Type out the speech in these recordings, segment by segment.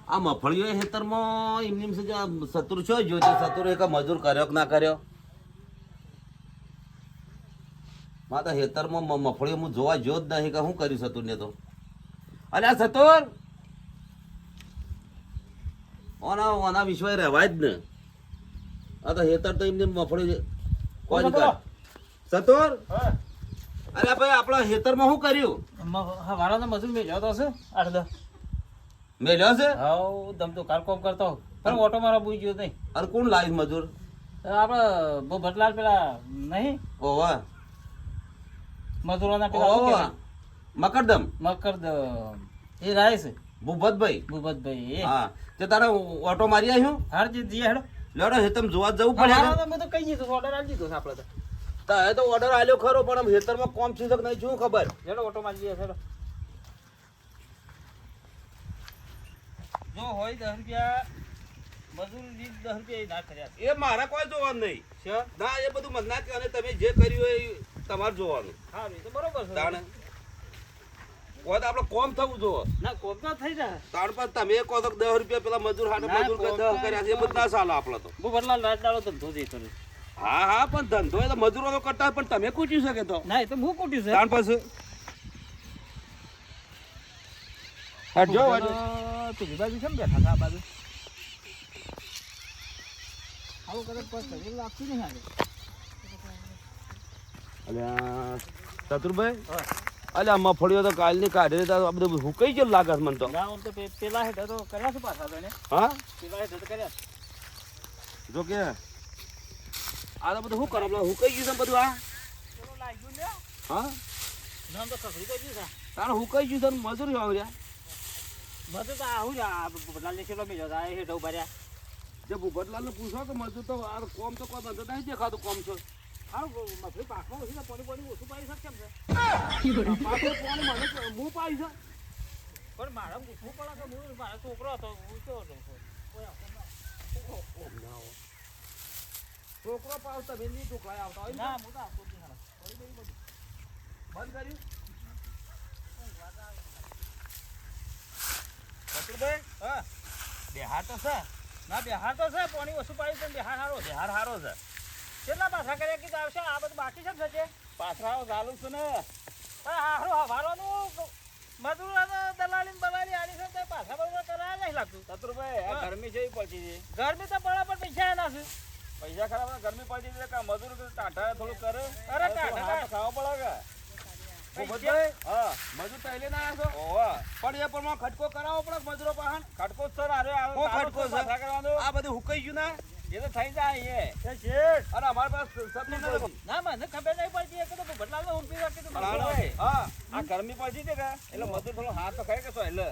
આ મફળીઓ ખેતરમાં એમની સતુર છો જો સતુર એક મજૂર કર્યો કે ના કર્યો માતા ખેતરમાં મફળીઓ હું જોવા જો જ નહીં કે શું કર્યું સતુર ને તો અરે આ સતુર ઓના વિશ્વાસ રહેવાય જ ને આ તો ખેતર તો એમને મફળી કોઈ સતુર અરે ભાઈ આપણા ખેતરમાં શું કર્યું વાળાનો મજૂર મેલ્યો તો છે 8-10 મેલ્યો છે હાઉ દમ તો કાલ કોમ કરતો પણ ઓટો મારો બુઈ ગયો નહીં અરે કોણ લાવ્યું મજૂર આપણે બહુ ભટલાલ પેલા નહીં ઓવા મજૂરોના પેલા શું કહેવાય? મકરદમ એ રાય છે ભૂપતભાઈ ભૂપતભાઈ એ હા તે તારે ઓટો મારી આવ્યો હાર જે જીએ હેડો લેડો હે તમે જોવા જવું પડે હારો તો મેં તો કહી દીધું ઓર્ડર આપી દીધો છે આપણે તો તારે તો ઓર્ડર આલ્યો ખરો પણ આમ ખેતરમાં કોમ છે કે નહીં શું ખબર હેડો ઓટો મારી જઈએ હેડો જો હોય 10 રૂપિયા મજૂરી 10 રૂપિયા ના કર્યા એ મારા કોઈ જોવાનું નહીં છે ના એ બધું મને ના કે અને તમે જે કર્યું હોય એ તમારે જોવાનું હારું એ તો બરોબર છે તાણે કોઈ તો આપણે કોમ થવું જોવો ના કોમ તો થઈ જાય તાણ પર તમે કહો તો 10 રૂપિયા પેલા મજૂર હાટે મજૂર કે 10 કર્યા છે એ બધા ચાલે આપણે તો બહુ ભટલાલ રાત દાડો ધંધો જઈતો ને હા હા પણ ધંધો એ તો મજૂરો તો કરતા હોય, પણ તમે કૂટ્યું શકે તો ના એ તો હું કૂટ્યું છે તાણ પછી હટજો પેલી બાજુ કેમ બેઠા છે આ બાજુ આવું કદાચ કોઈ શરીર લાગતું નહીં આજે અલ્યા ચતુરભાઈ અલ્યા મફળીઓ તો કાલની કાઢી તો આ બધું હુકાઈ ગયું લાગે છે મને તો ના તો પેલા હેઠળ તો કર્યા છે પાછા તો એને હા પેલા હેઠળ તો કર્યા છે. જો કે આ તો બધું શું કરો હુકાઈ ગયું છે બધું આ પેલું લાગ્યું ને હા નામ તો સસરી કોઈ ગયું છે તારે હુકાઈ ગયું છે ને મજૂરી આવ્યા બધું તો આવું જ આ બદલા ને કેટલો બીજો આ હેઠળ ઉભા રહ્યા જે ભૂપતલાલ ને પૂછો કે મજૂર તો આ કોમ તો કોઈ ધંધો નહીં દેખાતું કોમ છો હારું મફળી પાકમાં ઓછી ને પાણી ઓછું પાઈ શકે કેમ છે પાછળ કોણ મને હું પાઈ છે પણ મારા પૂછવું પડે કે હું મારો છોકરો હતો હું તો કોઈ છોકરો પાવ તમે નહીં ઢોકળાય આવતા હોય ના હું તો આપતો જ નહીં હારા. બંધ કર્યું ચતુરભાઈ હા બેહાર તો છે ના બિહાર તો છે પાણી ઓછું પાડ્યું પણ બિહાર સારો છે બેહાર હારો છે કેટલા પાછા કર્યા કીધું આવશે આ બધું બાકી છે ને સચે પાછળ ચાલુ છે ને હારું હવારોનું મજૂર અને દલાલી બલાલી આલી છે તે પાછા બરોબર કરાયા નહીં લાગતું ચતુરભાઈ આ ગરમી છે પડતી છે ગરમી તો પડે પણ પૈસા એના છે પૈસા ખરાબ ગરમી પડતી છે કે મજૂર ટાટા થોડું કરે અરે ટાટા ખાવા પડે કે ભૂપતભાઈ, હા મજૂર પહેલે ના આવ્યો છો ઓવા પણ એ પ્રમાણે ખટકો કરાવો પડે મજૂરો પાહન ખટકો સર અરે ઓ ખટકો પાછા કરવાનો આ બધું હુકાઈ ગયું ના એ તો થઈ જાય એ શેઠ અને અમારી પાસે સબની નથી ના મને ખબર નહીં પડતી એ તો ભટલાલ ને ઊંપી રાખી તો હા આ ગરમી પડતી છે કે એટલે મજૂર થોડો હાથ તો ખાય કે તો એટલે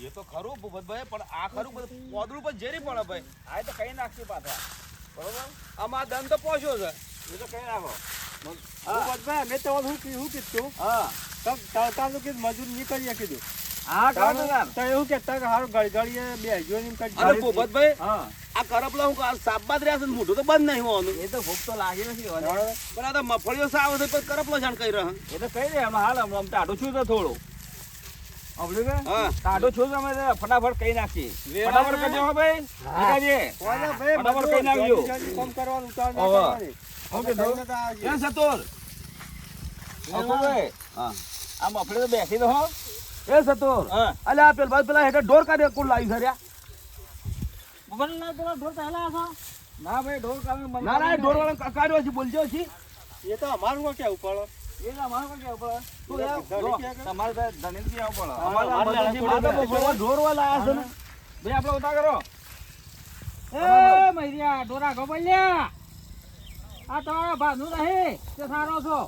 એ તો ખરું ભૂપતભાઈ પણ આ ખરું બધું પોદળું પર ઝેરી પડે ભાઈ આ તો કઈ નાખશું પાછા બરોબર આમાં દંડ તો પહોંચ્યો છે એ તો કઈ નાખો ભૂપતભાઈ મેં તો શું કીધું હા તારું કીધું મજૂર નીકળીએ કીધું હા તો એવું કે હારું ગળગળીએ બે હજો ની અને ભૂપતભાઈ હા આ કરપલા હું સાબા જ રહ્યા છે ને મોઢું તો બંધ નહીં હોવાનું એ તો ભૂખ તો લાગી નથી પણ આ તો મફળીઓ સાવ છે પણ કરપલો જાણ કરી રહ્યા એ તો કઈ દે હાલ આમ ટાઢું છું તો થોડું અવળું કે હા ટાઢું છું તો અમે ફટાફટ કઈ નાખીએ ફટાફટ કરજો હો ભાઈ નીકાળીએ ફટાફટ કઈ નાખજો કામ કરવાનું ઉતાર ઓકે એ સતોર ભાઈ હા આ મફળી તો બેસી દો હો એ સતોર હા અલ્યા પેલા હેઠે ઢોર કાઢે કોણ લાવી સર્યા ના પેલા ઢોર પહેલા છો ના ભાઈ ઢોર કામે ના ના ઢોર વાળા કાઢ્યો છે બોલજો છે એ તો અમારું કેવું પડે એ અમારે પણ કેવું પડે તું યાર તમારે ધણી થી આવવું પડે અમારા ઢોર વાળા આયા છે ને ભાઈ આપણે ઉતા કરો એ મૈરિયા ઢોરા ગો બોલ્યા આ તમારો ભાનુ નહીં તે સારો છો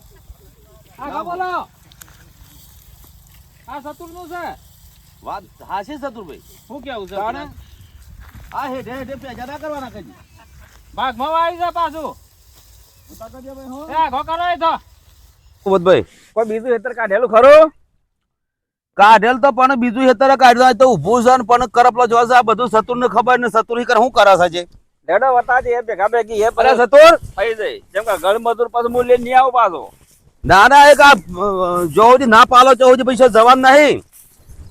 આ ગો બોલો આ સતુરનું છે વાત હાસી સતુરભાઈ શું કેવું છે તાણે આ હેઠે હેઠે પેજા ના કરવાના કઈ ભાગમાં આવી જા પાછું એ ઘો કરો એ તો ભૂપતભાઈ કોઈ બીજું હેતર કાઢેલું ખરું કાઢેલ તો પણ બીજું હેતર કાઢ્યું તો ઊભું છે ને પણ કરપલો જોશે આ બધું સતુર ને ખબર ને સતુર શું કરે છે ડેડો વતાજે એ ભેગા ભેગી એ અરે સતુર થઈ જાય જેમ કે ઘર મજૂર પાછું મૂલ્ય નહીં આવું પાછો ના ના એક આ જો ના પાલો તો પૈસા જવાન નહીં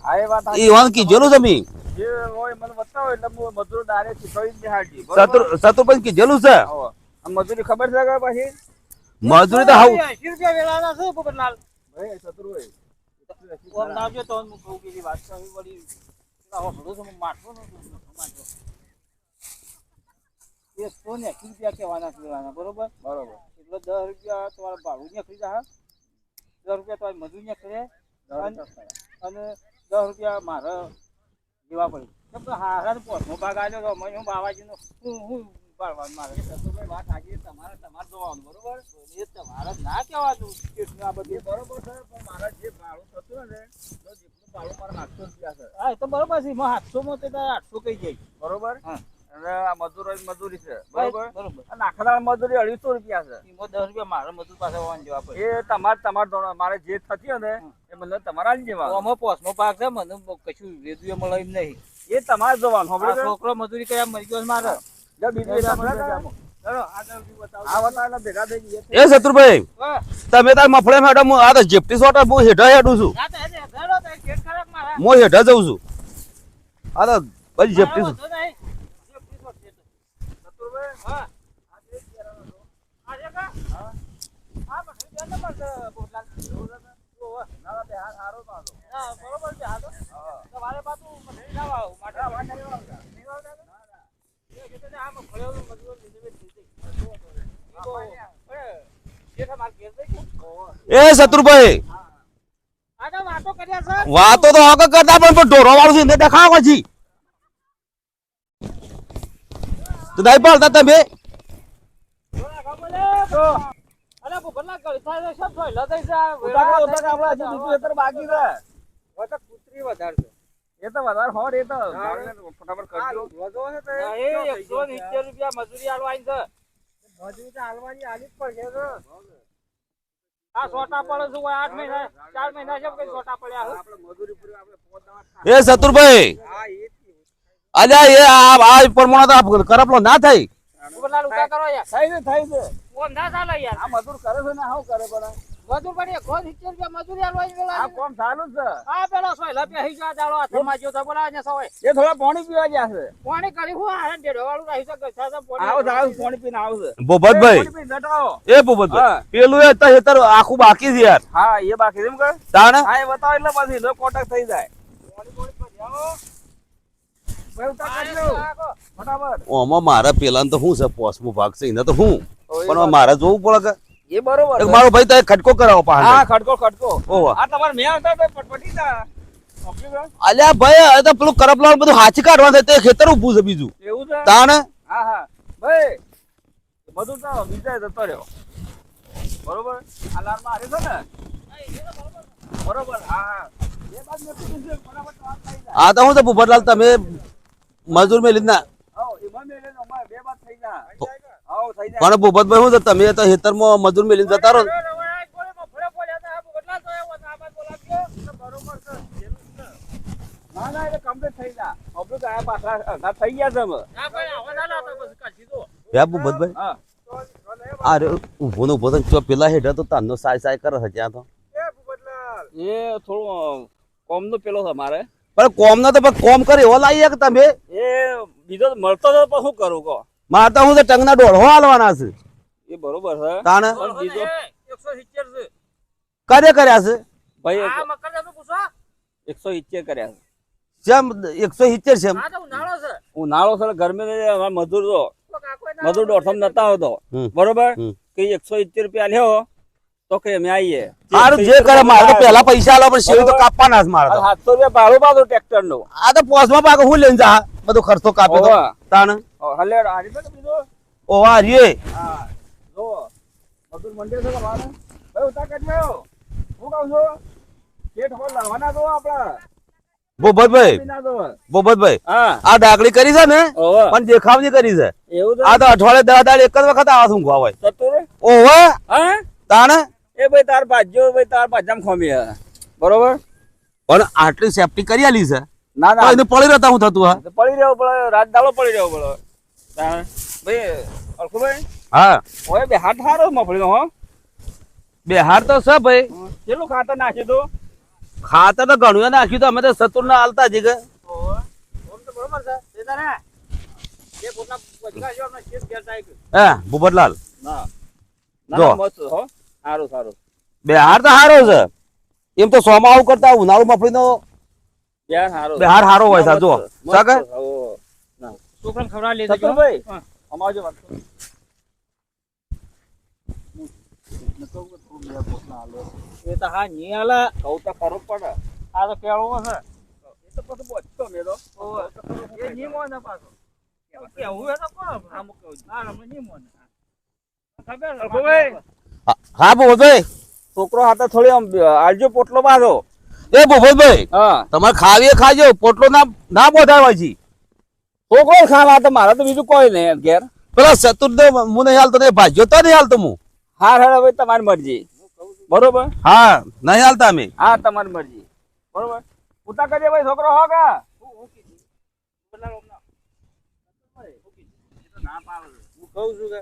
આ એ વાત એ વાન કીધેલું તમે જે હોય મને બતાવો એટલે હું મજૂર દારે શીખવી જ હાજી બરોબર સતુરભાઈ કીધેલું છે આવો. આ મજૂરી ખબર છે કે પછી મજૂરી તો હાવ 80 રૂપિયા વેલાના છે પોપટલાલ ભાઈ સતુરભાઈ ઓમ નાવજો તો હું કહું કે વાત કરવી પડી આવો ભડો તો મારતો ન મારતો એ તો ને 80 રૂપિયા કહેવાના લેવાના બરોબર બરોબર એટલે 10 રૂપિયા તમારા ભાડું ને ખરી જા 10 રૂપિયા તમારી મજૂરી ને કરે અને 10 રૂપિયા મારે દેવા પડે કેમ કે હારા પોસનો ભાગ આવ્યો તો મને હું બાવાજીનો હું પાડવાનું મારે સતુરભાઈ વાત આગી તમારે જોવાનું બરોબર એ તમારે ના કહેવાનું કે આ બધી બરોબર છે પણ મારા જે ભાડું થતું ને તો જેટલું ભાડું મારા 800 રૂપિયા છે હા એ તો બરોબર છે માં 800 માં તો 800 કહી જાય બરોબર હા અને આ મજૂરી છે બરોબર બરોબર અને આખા મજૂરી 250 રૂપિયા છે એમાં 10 રૂપિયા મારા મજૂર પાસે વાન જવા પડે એ તમાર મારે જે થતી ને એ મને તમારા જ જેવા ઓમાં પોસનો ભાગ છે મને કશું વેદુએ મળે એમ નહીં એ તમારે જોવાનું હવે છોકરો મજૂરી કર્યા મરી ગયો મારે જો બીજું એ સતુરભાઈ તમે તાર મફળે મેડમ આ તો જેપટી સોટા હું હેઠા હેડું છું હું હેઠા જઉં છું આ તો બધી જેપટી એ સતુરભાઈ વાતો તો હક કરતા પણ ઢોરો વાળું છે દેખાવ પછી તો નહીં પાડતા તમે એ તો વધારે હોડ એ તો ફટાફટ કરજો રૂપિયા મજૂરી આલવાની છે મજૂરી તો આલવાની આલી જ પડશે આ સોટા પડે છે 8 મહિના 4 મહિના છે કઈ સોટા પડ્યા આપણે મજૂરી પૂરી આપણે એ સતુરભાઈ હા એ અલ્યા એ આ પ્રમાણે તો કરપલો ના થાય ઉપરલાલ ઉતા કરો યાર થઈ છે કોમ ના ચાલે યાર આ મજૂર કરે છે ને હાઉ કરે પણ મજૂર પડી કોણ 70 રૂપિયા મજૂરી આલવાની વેલા આ કોમ ચાલુ છે આ પેલા 100 રૂપિયા હી જા ચાલો હાથમાં જો તો બોલા ને સવાય એ થોડા પાણી પીવા ગયા છે પાણી કરી હું આ ડેડો વાળું રહી શકે સાદા પાણી આવ પાણી પીને આવશે બોબતભાઈ એ બોબતભાઈ પેલું એ તો હેતર આખું બાકી છે યાર હા એ બાકી છે એમ કર તાણ હા એ બતાવ એટલે પછી લો કોન્ટેક્ટ થઈ જાય પાણી ફટાફટ ઓમાં મારા પેલા તો શું છે પોસમો ભાગ છે એને તો હું પણ મારે જોવું પડે કે એ બરોબર એક મારો ભાઈ તો ખટકો કરાવો પાછો હા ખટકો ઓહો આ તમાર મે આવતા તો પટપટી તા અલ્યા ભાઈ આ તો પેલું કરપલાલ બધું હાચી કાઢવા થાય તે ખેતર ઊભું છે બીજું એવું છે તાણ હા ભાઈ બધું તો બીજા જતો રહ્યો બરોબર અલાર્મ મારે છે ને બરોબર હા એ બાદ મે કીધું છે ફટાફટ વાત થઈ જાય આ તો હું તો ભૂપતલાલ તમે મજૂર મેલી ના એમાં મેલે અમાર બે બાદ થઈ જાય થઈ જાય પણ ભૂપતભાઈ શું છે તમે તો ખેતરમાં મજૂર મેલી જતા રહો ના એટલે કમ્પ્લીટ થઈ જા આપણે તો આ પાછા થઈ ગયા છે અમે હે ભૂપતભાઈ હા આ રે ઊભો ને ઊભો તો ચો પેલા હેઠા તો તાનનો સાય કરે છે ત્યાં તો એ થોડું કોમનો પેલો છે મારે પણ કોમ ના તો પણ કોમ કરે એવો લાવીએ કે તમે એ બીજો મળતો તો પણ શું કરું કહો મારતા હું તો ટંગના દોઢો હાલવાના છે એ બરોબર છે તાણ પણ બીજો 170 કર્યા છે છે ભાઈ આ મકર તો પૂછો 170 કર્યા છે જેમ 170 છે આ તો ઉનાળો છે ગરમી મજૂર તો મજૂર દોઢસો નતા હોતો બરોબર કે 170 રૂપિયા લ્યો તો કે અમે આવીએ સારું જે કરે મારે તો પહેલા પૈસા આલો પણ શેરી તો કાપવાના જ મારે તો 700 રૂપિયા ભાડું પાડો ટ્રેક્ટર નું આ તો પોસમાં પાકે હું લઈને જા બધો ખર્ચો કાપે તો તાણ હલે આરી તો બીજો ઓવા રે હા જો મજૂર મંડે છે મારે ભાઈ ઉતા કરજો હું કહું છું કેટ હોલ લાવવાના દો આપડા બોબતભાઈ હા આ ડાકડી કરી છે ને ઓવા પણ દેખાવની કરી છે એવું આ તો અઠવાડિયે 10 દાડ એક જ વખત આવા ઊંઘવા હોય તતુર ઓવા હા તાણ એ ભાઈ તાર ભાજ્યો ભાઈ તાર ભાજામ ખોમી બરોબર પણ આટલી સેફટી કરી આલી છે ના ના એને પડી રહેતા હું થતું હા પડી રહ્યો પડે રાત દાડો પડી રહ્યો પડે ભાઈ અલખુભાઈ હા ઓય બે હાથ હારો મફળી હો બેહાર તો છે ભાઈ કેટલું ખાતર નાખ્યું તું ખાતર તો ઘણું નાખ્યું તો અમે તો સતુર ના હાલતા જ કે બરાબર છે એ તારે જે પોતાના પૈસા જો આપણે શેર ઘેર જાય કે હે ભૂપતલાલ ના જો. ના મસ્ત હો સારું સારું બિહાર તો સારો છે એમ તો સોમાં આવું કરતા ઉનાળુ મફળીનો યાર સારું બિહાર સારો હોય છે જો સગર છોકરાને ખવડાવી લેજો ભાઈ અમાજો વાત એ તો હા ની આલે કહું તો ખરું પડે આ તો કેળવો છે એ તો બધું બોચતો મેલો એ ની મોને પાછો કેવું એ તો કોણ આમ કહું ના અમે ની મોને ખબર ભાઈ હા ભૂપતભાઈ છોકરો હાથે થોડી આમ આલજો પોટલો બાંધો એ ભૂપતભાઈ હા તમારે ખાવીએ ખાજો પોટલો ના બોધાવા છે છોકરો ખાવા તો મારે તો બીજું કોઈ નહીં ઘેર પેલા ચતુર્દય હું નહીં હાલતો નહીં ભાજ્યો તો નહીં હાલતો હું હા હેડો ભાઈ તમારી મરજી બરોબર હા નહીં હાલતા અમે હા તમારી મરજી બરોબર ઉતા કરજે ભાઈ છોકરો હો કા હું કહું છું કે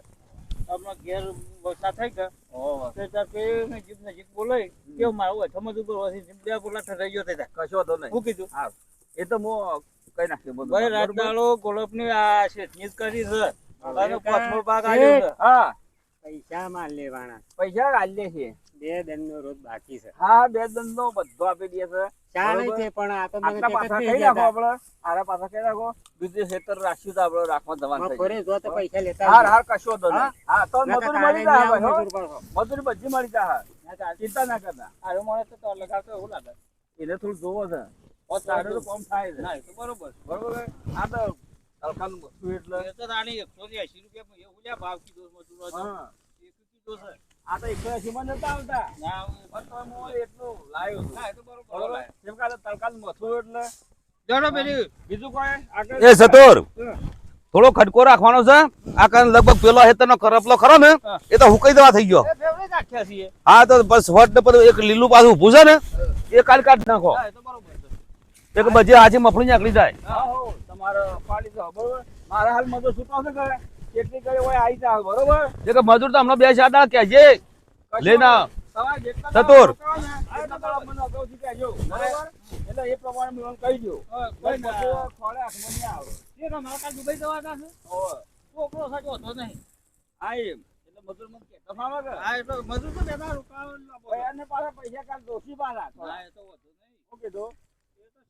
આપણા ઘેર વરસાદ થઈ ગયા નજીક નજીક બોલાય કેવું મારું સમજ ઉપર બે બોલા ઠરાઈ ગયો હતા કશો હતો નહીં હું કીધું હા એ તો હું કઈ નાખ્યું બધું ભાઈ રાતદાળો ગોળપ ની આ શેઠની જ કરી છે અને પાંચમો ભાગ આવ્યો છે હા પૈસા માં લેવાના પૈસા આલે છે 2 દન નો રોજ બાકી છે હા 2 દન નો બધો આપી દે છે ચાલે છે પણ આ તો મને આટલા પાછા કઈ નાખો આપણે આરા પાછા કઈ નાખો બીજું ખેતર રાખ્યું તો આપણે રાખવા દવાનું થઈ બપોરે જો તો પૈસા લેતા હાર હાર કશો તો નહીં. હા તો નકર મજૂર કાલે મળી જાય નહીં આવું ભાઈ, હો. મજૂર પાછો. મજૂરી બધી મળી જાય ચિંતા ના કરતા અરે મને તો લગાવતો એવું લાગે એને થોડું જોવો છે તારે તો કોમ થાય છે ના એ તો બરોબર બરોબર આ તો તલખાનું વસ્તુ એટલે એ તો રાણી 180 રૂપિયા એવું લ્યા ભાવ કીધો મજૂરો હા એ કીધો છે આ તો 180 માં નતા આવતા ના પણ તો હું એટલું લાવ્યો ના એ તો બરોબર કેમ કે તલખાનું મથું એટલે જડો પેલી બીજું કોઈ આગળ એ સતોર થોડો ખટકો રાખવાનો છે આ કારણ લગભગ પેલો હેતરનો કરપલો ખરો ને એ તો હુકાઈ દેવા થઈ ગયો એ ફેવરેટ રાખ્યા છીએ હા તો બસ વટ ને બધું એક લીલું પાછું ઊભું છે ને એ કાઢ નાખો હા એ તો બરોબર છે એક બજે આજે મફળી નીકળી જાય હા હો તમારે પાડી દો બરોબર મારા હાલ મજૂર છૂટો છે કરે કેટલી કરે હોય આવી જાવ બરોબર એક મજૂર તો હમણાં 2 સાડા કહેજે લેના તમારે જેટલા સતુર. એટલા દાડા મને અગાઉથી કહેજો બરોબર એટલે એ પ્રમાણે મને કહી દો કોઈ મજૂર ખોળે હાથમાં નહીં આવે એ તો મારા કાલ દુબઈ જવાના છે ઓય છોકરો સાચો હતો નહીં હા એમ એટલે મજૂર મને કે તમારે કે હા એટલે મજૂર તો દેતા રૂપિયા ભાઈ અને પાછા પૈસા કાલ દોશી પાછા હા એ તો હતો નહીં ઓકે દો એ તો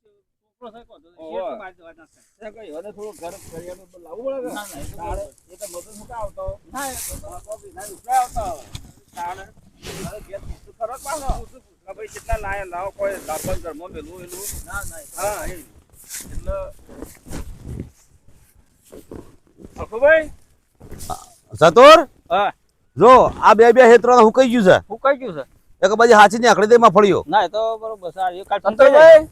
છોકરો સાચો હતો નહીં એ તો માર જવાના છે કઈ હવે થોડું ઘર કરિયાનું લાવવું પડે ના ના એ તો મજૂર શું આવતો ના એ તો કોપી ના રૂપિયા આવતો તાણે અરે ઘેર પૂછતું ખરો પાછો કે ભાઈ કેટલા લાયા લાવો કોઈ દાખલ ઘરમાં મેલું એલું ના ના હા એ એટલે અખુભાઈ સતોર હા જો આ બે હેતરો હુકાઈ ગયું છે હું કઈ ગયું છે એક બાજુ હાચી નીકળી દે મફળીઓ ના એ તો બરોબર સારી કાલ સંતોષભાઈ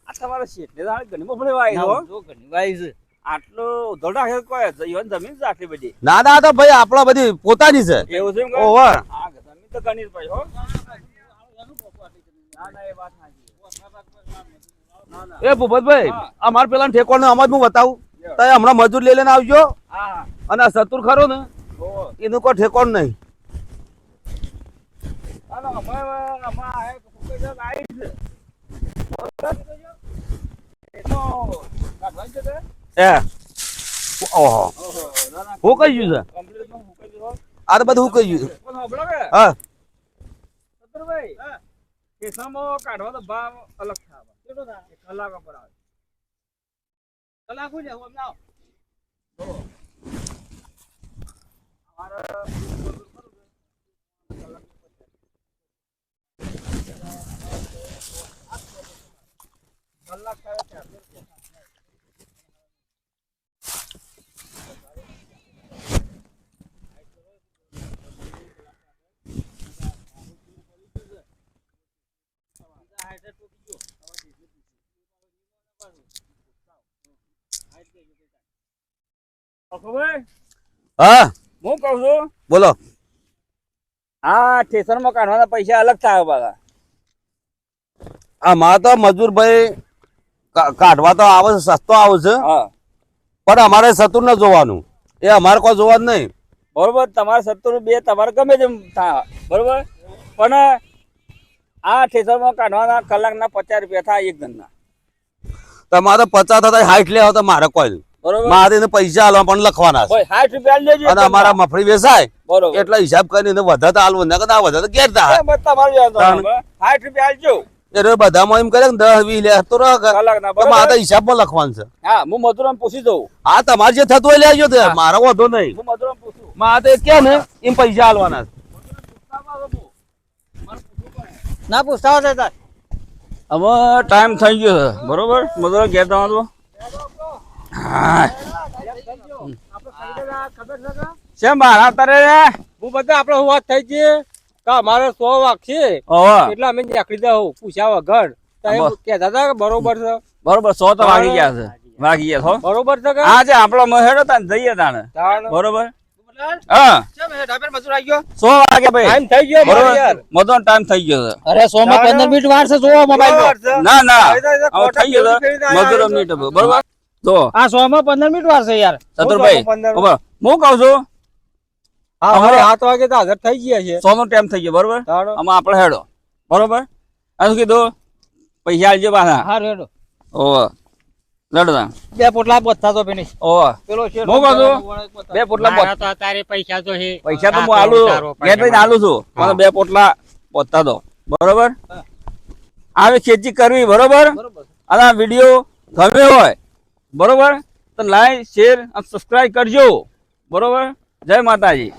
આ તમારા શેઠને દાળ ઘણી મફળી વાઈ જો ઘણી વાઈ છે આટલો ધોડા હે કોઈ ઈવન જમીન છે આટલી બધી ના ના તો ભાઈ આપણા બધી પોતાની છે એવું છે એમ કે ઓવર હા જમીન તો ઘણી જ ભાઈ હો ના ના એ વાત સાચી ના ના એ ભૂપતભાઈ આ માર પેલા ઠેકોણ આમાં જ હું બતાવું તો હમણાં મજૂર લઈ લઈને આવજો હા અને આ સતુર ખરો ને ઓ એનું કોઈ ઠેકોણ નહીં હાલો અમાર આ કોઈ જગ આવી છે એનો કાઢવાનું છે તે એ ઓહો ઓહો ના ના હું કઈ ગયું છે કમ્પ્લીટ નું હુકાઈ દીધો આ તો બધું હું કઈ ગયું પણ હોબળો કે હા સતરભાઈ કેસામાં કાઢવા તો ભાવ અલગ થાય કેટલો થાય કલાક પર આવે કલાક હોય હું આમ કલાક થાય છે અખુભાઈ હા હું કહું છું બોલો આ સ્ટેશનમાં કાઢવાના પૈસા અલગ થાય પાછા આમાં તો મજૂર ભાઈ કાઢવા તો આવે છે સસ્તો આવે છે હા પણ અમારે સતુર ન જોવાનું એ અમારે કોઈ જોવાનું નહીં બરોબર તમારે 70 બે તમારે ગમે તેમ થાય બરોબર પણ આ સ્ટેશનમાં કાઢવાના કલાકના 50 રૂપિયા થાય એક જણના તમારે 50 થતા 60 લેવા તો મારે કોઈ નહીં. બરોબર મારે એને પૈસા આલવા પણ લખવાના છે. ભાઈ 60 રૂપિયા લેજો અને અમારા મફળી વેચાય બરોબર એટલે હિસાબ કરીને વધારે તો આલવું ના કદા વધારે તો ઘેર થાય. તમારું જાણતો 60 રૂપિયા આલજો એટલે બધામાં એમ કરે કે 10 20 લે તો રહ કર. કલાકના તો મારે બરોબર તો હિસાબમાં લખવાનું છે. હા હું મધુરાને પૂછી દઉં હા તમારે જે થતું હોય લેજો તે મારો વાંધો નહીં. હું મધુરાને પૂછું મારે તો કે ને એમ પૈસા આલવાના છે. ના પૂછતા હોય તાર હવે ટાઈમ થઈ ગયો છે બરોબર મધુરા ઘેર જવાનું હા શેમ બહાર તારે હું બધા આપડે વાત થઈ ગઈ કે અમારે 100 વાગ છે ઓહો એટલે અમે નીકળી દઉં પૂછ્યા વગર કેતા હતા કે બરોબર છે બરોબર 100 તો વાગી ગયા છે વાગી ગયા છો બરોબર છે કે આજે આપણો મહેડો તાન જઈએ તાણે બરોબર હા મજૂર આવી ગયો 100 વાગે ભાઈ ટાઈમ થઈ ગયો બરોબર યાર મધુનો ટાઈમ થઈ ગયો છે અરે 100 માં 15 મિનિટ વાર છે જોવો મોબાઈલ ના ના હવે થઈ ગયો છે મધુરો મિનિટ બરોબર તો આ 100 માં 15 મિનિટ વાર છે યાર ચતુરભાઈ બરોબર હું કહું છું હા અમારે 7 વાગે તો હાજર થઈ ગયા છે 100 નો ટાઈમ થઈ ગયો બરોબર તાળો આમાં આપણે હેડો બરોબર આ શું કીધું પૈસા આલજો પાછા હા રેડો ઓહો લડતા બે પોટલા બચતા તો પેની ઓહો પેલો છે હું કહું છું બે પોટલા મારા તો અત્યારે પૈસા તો છે પૈસા તો હું આલુ ઘેર જઈને આલુ છું મને બે પોટલા પહોંચતા દો બરોબર આવી ખેતી કરવી બરોબર અને આ વિડીયો ગમે હોય બરોબર તો લાઈક શેર અને સબસ્ક્રાઇબ કરજો બરોબર જય માતાજી.